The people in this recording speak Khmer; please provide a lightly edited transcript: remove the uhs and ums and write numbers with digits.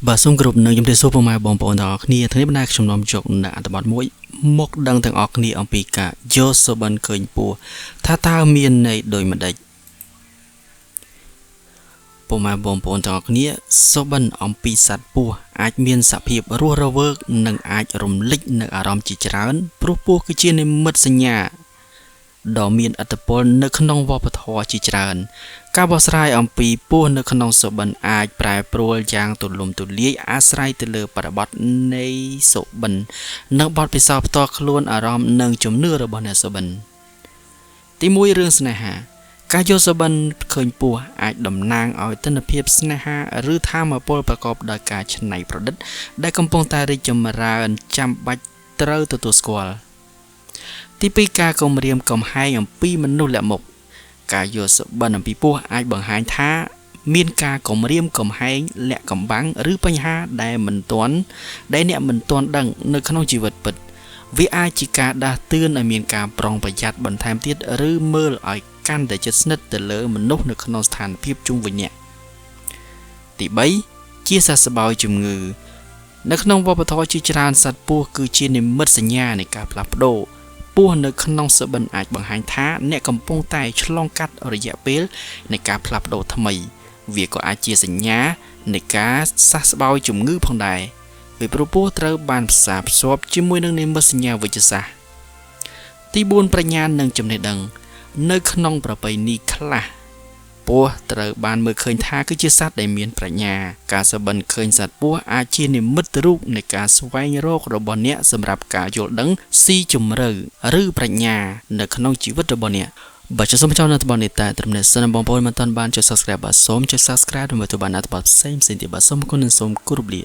បាទសូមគោរពនឹងជំរាបសួរពុកម៉ែបងប្អូនទាំងអស់គ្នាថ្ងៃនេះបណ្ដាខ្ញុំនាំយកអត្ថបទមួយមកដឹងទាំងអស់គ្នាអំពីការយកសុបិនឃើញពស់ថាតើមានន័យដូចម្ដេចពុកម៉ែបងប្អូនទាំងអស់គ្នាសុបិនអំពីសត្វពស់អាចមានសភាពរស់រវើកនិងអាចរំលេចនៅអារម្មណ៍ជាច្រើនព្រោះពស់គឺជានិមិត្តសញ្ញាដ៏មានឥទ្ធិពលនៅក្នុងវប្បធម៌ជាច្រើនការបកស្រាយអំពីពស់នៅក្នុងសុបិនអាចប្រែប្រួលយ៉ាងទូលំទូលាយអាស្រ័យទៅលើបរិបទនៃសុបិននិងបទពិសោធន៍ផ្ទាល់ខ្លួនអារម្មណ៍និងជំនឿរបស់អ្នកសុបិនទី1រឿងស្នេហាការយកសុបិនឃើញពស់អាចតំណាងឲ្យទិដ្ឋភាពស្នេហាឬធម៌ពលប្រកបដោយការច្នៃប្រឌិតដែលកំពុងតែរីកចម្រើនចាំបាច់ត្រូវទទួលស្គាល់ទី2ការគំរាមកំហែងអំពីមនុស្សលាក់មុខការយកសុបិនអំពីពស់អាចបង្ហាញថាមានការគំរាមកំហែងលាក់កំបាំងឬបញ្ហាដែលអ្នកមិនទាន់ដឹងនៅក្នុងជីវិតពិតវាអាចជាការដាស់តឿនឲ្យមានការប្រុងប្រយ័ត្នបន្ថែមទៀតឬមើលឲ្យកាន់តែជិតស្និទ្ធទៅលើមនុស្សនៅក្នុងស្ថានភាពជុំវិញអ្នកទី3ជាសះស្បើយជំងឺនៅក្នុងវប្បធម៌ជាច្រើនសត្វពស់គឺជានិមិត្តសញ្ញានៃការផ្លាស់ប្ដូរពស់នៅក្នុងសុបិនអាចបង្ហាញថាអ្នកកំពុងតែឆ្លងកាត់រយៈពេលនៃការផ្លាស់ប្ដូរថ្មីវាក៏អាចជាសញ្ញានៃការសះស្បើយជំងឺផងដែរពេលព្រោះពស់ត្រូវបានផ្សារភ្ជាប់ជាមួយនឹងនិមិត្តសញ្ញាវិទ្យាសាស្ត្រទី4ប្រាជ្ញានិងចំណេះដឹងនៅក្នុងប្រពៃណីខ្លះពស់ត្រូវបានមើលឃើញថាគឺជាសត្វដែលមានប្រាជ្ញាការសុបិនឃើញសត្វពស់អាចជានិមិត្តរូបនៃការស្វែងរករបស់អ្នកសម្រាប់ការយល់ដឹងស៊ីជម្រៅឬប្រាជ្ញានៅក្នុងជីវិតរបស់អ្នកបើចង់សូមចោលនៅតំបន់នេះតែត្រឹមនេះសិនបងប្អូនមិនទាន់បានចុច Subscribe បាទសូមចុច Subscribe ដើម្បីទទួលបានអត្ថបទផ្សេងៗទៀតបាទសូមអរគុណនិងសូមគោរពលា